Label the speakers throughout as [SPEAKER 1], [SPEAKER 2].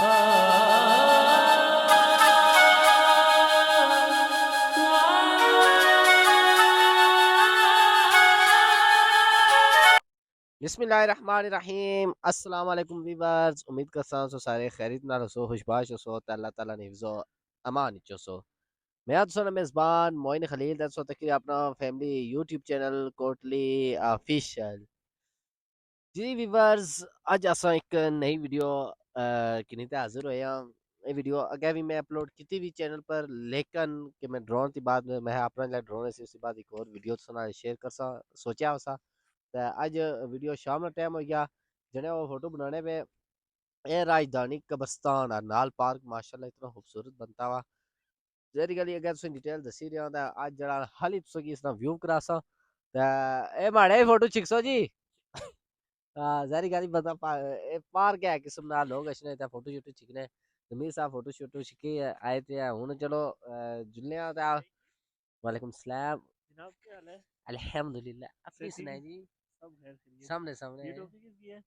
[SPEAKER 1] बिस्मिल्लाहिर्रहमानिर्रहीम अस्सलाम वालेकुम वीवर्स। उम्मीद करता हूँ सारे खैरियत नाल हो खुशबाश हो तो अल्लाह ताला ने हिफ्ज़ो अमान चो। मैं आज सोना मेज़बान मोइन खलील दसो तक अपना family YouTube channel Kotli official. जी वीवर्स, अज असा एक नई वीडियो किन्नी ते हाजिर होए हैं। ये वीडियो अगे भी मैं अपलोड की भी चैनल पर, लेकिन कि मैं ड्रोन की बात मैं अपना जो ड्रोन है उसके बाद एक और वीडियो शेयर कर सोचा हो। तो अज वीडियो शाम का टाइम हो गया जने वो फोटो बनाने पे ये राजधानी कब्रस्तान और नाल पार्क माशाल्लाह इतना खूबसूरत बनता हुआ जरी गली अगर तुम डिटेल दसी रहा था आज जरा हाली तुम की इसना व्यू करासा ए माड़े फोटो छिकसो जी। हां जरी गली बता ए पार्क है किस्म ना लोग असने ता फोटो शूट छिकने जमीर साहब फोटो शूट छिके आए थे हुन चलो जुलने ता वालेकुम सलाम
[SPEAKER 2] जनाब क्या हाल है?
[SPEAKER 1] अल्हम्दुलिल्लाह अपनी
[SPEAKER 2] सेटिंग
[SPEAKER 1] सुनाई जी।
[SPEAKER 2] सब खैर खैरियत।
[SPEAKER 1] सामने सामने
[SPEAKER 2] ये टॉपिक किसकी है?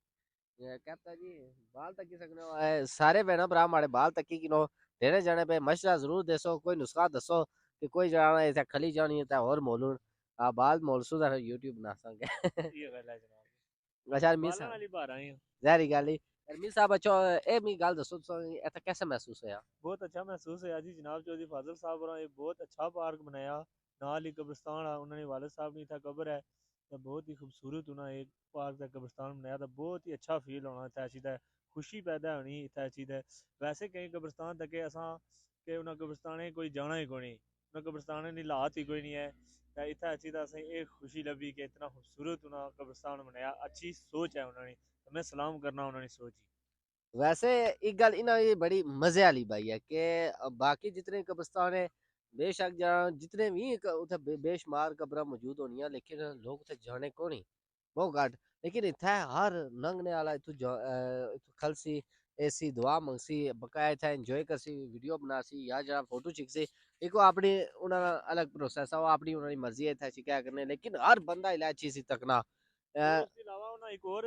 [SPEAKER 1] ये कहता जी बाल तकी सकने हो सारे बहना भरा हमारे बाल तकी किनो तेरे जाने पे मशरा जरूर देसो कोई नुस्खा दसो कि कोई जाना ऐसा खली जानी है और मोलून आ बाल मोलसू दा यूट्यूब बना सके।
[SPEAKER 2] ये गल है जनाब।
[SPEAKER 1] अच्छा मिस
[SPEAKER 2] बालन वाली बाहर आई हूँ।
[SPEAKER 1] जहरी गाली मिस साहब अच्छो ए मी गाल दसो तो ऐसा कैसे महसूस होया?
[SPEAKER 2] बहुत अच्छा महसूस है जी। जनाब चौधरी फाजल साहब और ये बहुत अच्छा पार्क बनाया। नाल ही कब्रिस्तान है, उन्होंने वालिद साहब नहीं था कब्र है तो बहुत ही खूबसूरत उन्होंने एक पार्क का कब्रिस्तान बनाया था। बहुत ही अच्छा फील होना था ऐसी खुशी पैदा होनी इतना चीज है। वैसे कई कब्रिस्तान तक असा के उन्हें कब्रिस्तान कोई जाना ही कोई नहीं, उन्हें कब्रिस्तान की लात ही कोई नहीं है। इतना अच्छी असें ये खुशी लभी कि इतना खूबसूरत उन्हें कब्रिस्तान बनाया। अच्छी सोच है उन्होंने, तो मैं सलाम करना उन्होंने सोच ही।
[SPEAKER 1] वैसे एक गल इना ये बड़ी मजे वाली बाई है कि बाकी जितने कब्रिस्तान है बेशक जितने भी उथे बेशुमार कब्र मौजूद होनी है लेकिन लोग उथे जाने को नहीं बहुत घट। लेकिन इथे हर नंगने वाला इतु खलसी ऐसी दुआ मंगसी बकाया इथे एंजॉय करसी वीडियो बनासी या जरा फोटो खिंचसी एक अपनी उन्होंने अलग प्रोसेस है वो अपनी उन्होंने मर्जी है इथे क्या करने लेकिन हर बंदा इला अच्छी सी तकना
[SPEAKER 2] और उसके अलावा उन्हें एक और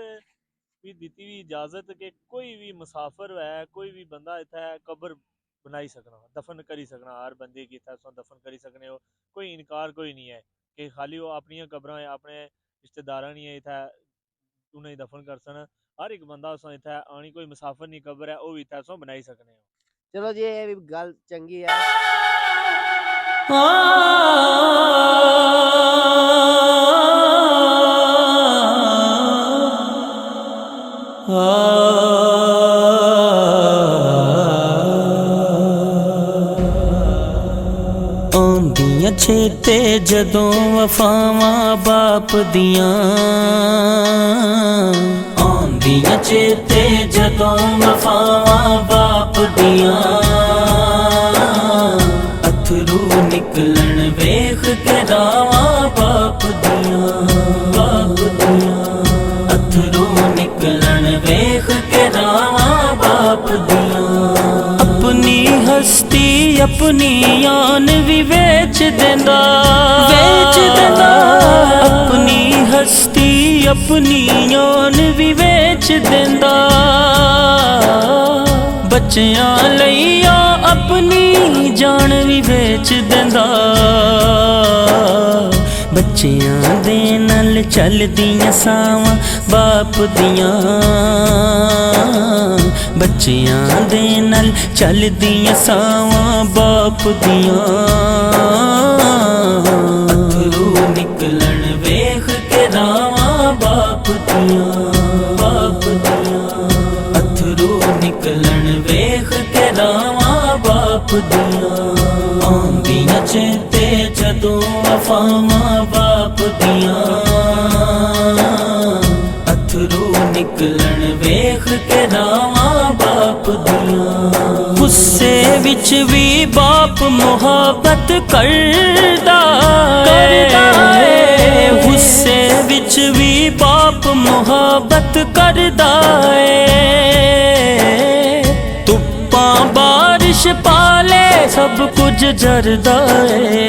[SPEAKER 2] भी दी हुई इजाजत कि कोई भी मुसाफिर है कोई भी बंदा इतना कब्र बनाई सकना दफन करी सकना हर बंदे की इतना दफन करी सकने हो। कोई इनकार कोई नहीं है कि खाली वो अपनी कब्र अपने रिश्तेदार नहीं है इतना उन्हें दफन कर सन। हर एक बंदा उस इतना आनी कोई मुसाफिर नहीं कब्र है वो भी इतना बनाई सकने हो।
[SPEAKER 1] चलो जी ये भी गल चंगी है।
[SPEAKER 3] आंदियां चेते जदों वफावां बाप दियां, आंदियां चेते जदों वफावां बाप दियां, अथरू निकलन वेख के रावां बाप दियां, बाप दियां, अथरू निकलन वेख के रावां बाप दियां। अपनी हस्ती अपनी आन भी बेच देंदा, अपनी हस्ती अपनी आन भी बेच देंदा, बच्चियां लइया अपनी जान भी बेच देंदा, बच्चियां दे नाल चलदियां सावां बाप दियां, बच्चियां दे नाल चलदियां सावां बाप दियां, अथरू निकलन वेख के रावां बाप दियां, बाप दियां, अथरू निकलन वेख के रावां बाप दियां। आंदियां चेते जदों वफावां बाप दियां, अथरू निकलन वेख के रावां बाप दियां। गुस्से विच भी बाप मुहब्बत करदा है, गुस्से विच भी बाप मुहब्बत करदा है, धुप्पा बारिश पाले सब कुछ जरदा है,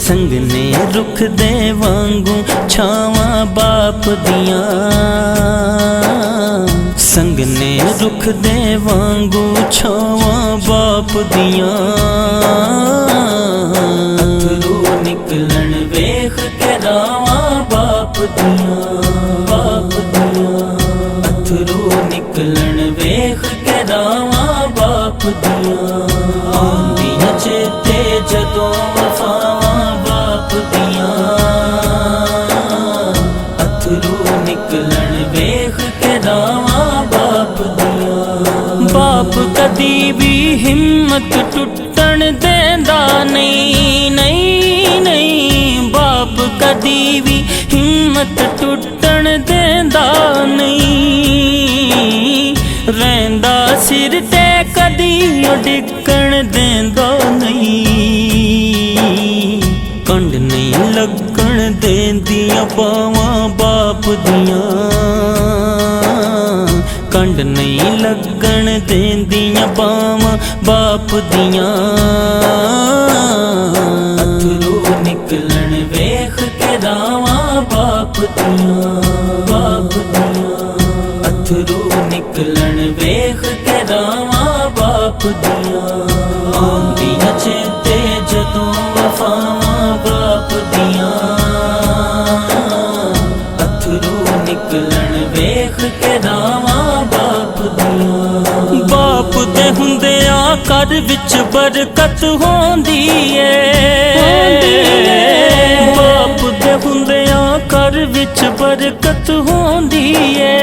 [SPEAKER 3] संगने रुख दे वांगू छावां बाप दियां, संगने रुख दे वांगू छावां बाप दियां अथरू निकलन वेख के रावां बाप दियां अथरू निकलन वेख के रावां बाप दियां आंदियां चेते जदों वफावां बाप दियां अथरू निकलन वेख के रावां बाप दियां बाप कदी भी हिम्मत टुटण देंदा नहीं नहीं नहीं बाप कदी भी हिम्मत टुटण देंदा नहीं रहिंदा सिर ते कदी डिकण देंदा नहीं कंड नहीं लगण देंदियां बावां बाप दियां कंड नहीं लगण देंदियां बावां बाप दियां अथरू निकलन वेख के रावां बाप दियां अथरू निकलन वेख के रावां बाप दियां आंदियां चेते जदों वफावां बाप दियां अथरू निकलन वेख के रावां बाप दियां बाप दे हुंदियां घर विच बरकत होंदी है बाप दे हुंदियां घर विच बरकत होंदी है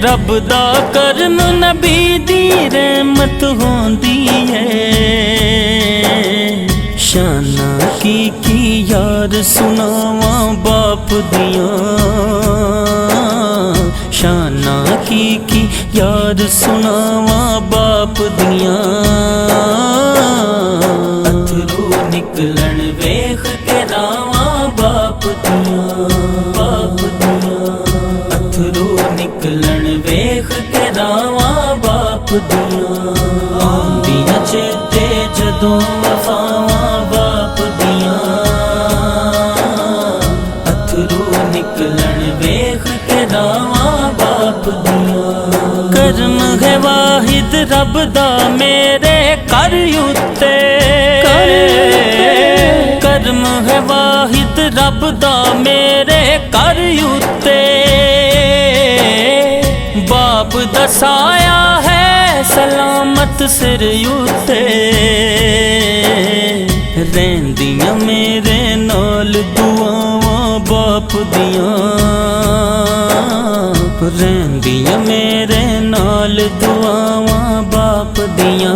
[SPEAKER 3] रब दा करम नबी दी रहमत होंदी है शाना की यार सुनावां बाप दियां शाना की यार सुनावां बाप दियां अथरू निकलन वेख के रावां बाप दियां अथरू निकलन वेख के रावां बाप दियां आंदियां चेते जदों वफावां बाप दियां अथरू निकलन वेख के रावां बाप दियां करम है वाहिद रब दा मेरे कर उत्ते करम है वाहिद रब दा मेरे कर उत्ते बाप दसाया है सलामत सिर उत्ते रहंदियां मेरे नाल दुआवां बाप दियां रहंदियां मेरे नाल दुआवां बाप दियां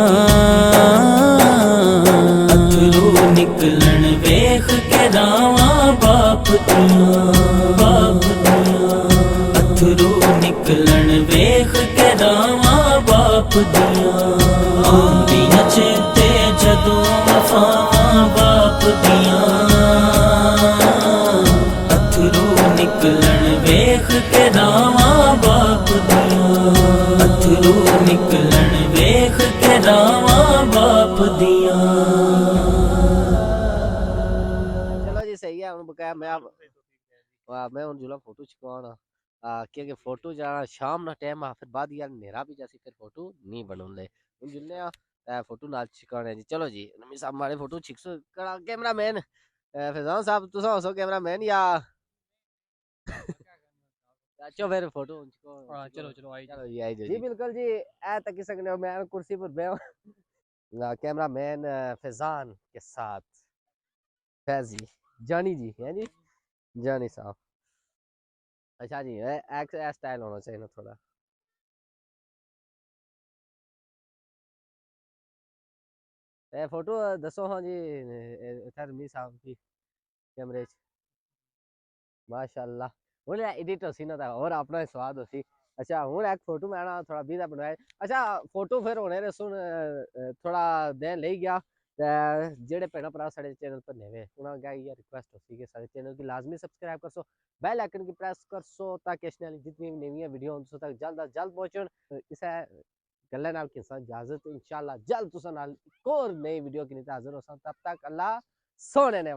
[SPEAKER 3] अथरू निकलन वेख के रावां बाप दियां अथरू निकलन वेख के रावां बाप दियां आंदियां चेते जदों वफावां बाप दियां अथरू निकलन वेख के रावां बाप दियां अथरू निकलन वेख के रावां बाप दियां
[SPEAKER 1] चलो जी सही है हुण बकाया मैं हुण जुला फोटो छिकवाना क्योंकि फोटो जाना शाम ना टाइम आ फिर बाद यार नेरा भी जैसे फिर फोटो नहीं बनूंदे हुण जुलने फोटो नाल छिकाने जी चलो जी नमी साहब हमारे फोटो छिकसो कड़ा कैमरामैन फैजान साहब तुसा हो कैमरामैन या चलो फिर फोटो
[SPEAKER 2] हां चलो चलो आई
[SPEAKER 1] चलो जी आई जी बिल्कुल जी ए तक सकने हो मैं कुर्सी पर बैठा कैमरामैन फैजान के साथ फैजी जानी जी है जी जानी साहब अच्छा जी एक्स स्टाइल होना चाहिए ना थोड़ा फोटो दसो हाँ जी रमी साहब की कैमरे माशाल्लाह हूँ एडिट होसी ना और अपना स्वाद होसी अच्छा हूँ एक फोटो मैं ना थोड़ा बीदा बनाया अच्छा फोटो फिर होने रे सुन थोड़ा दिन ले गया जेड़े भैन भरा साढ़े चैनल पर नवे उन्होंने क्या ये रिक्वेस्ट होती कि सारे चैनल की लाजमी सब्सक्राइब कर सो बेल आइकन की प्रेस कर सो ताकि जितनी भी नवी वीडियो उन तक जल्द अज जल्द पहुँचन इस गल्ले नाल किसान इजाजत इंशाल्लाह जल्द तुसा नाल एक और नई वीडियो की हाजिर हो तब तक अल्लाह सोने ने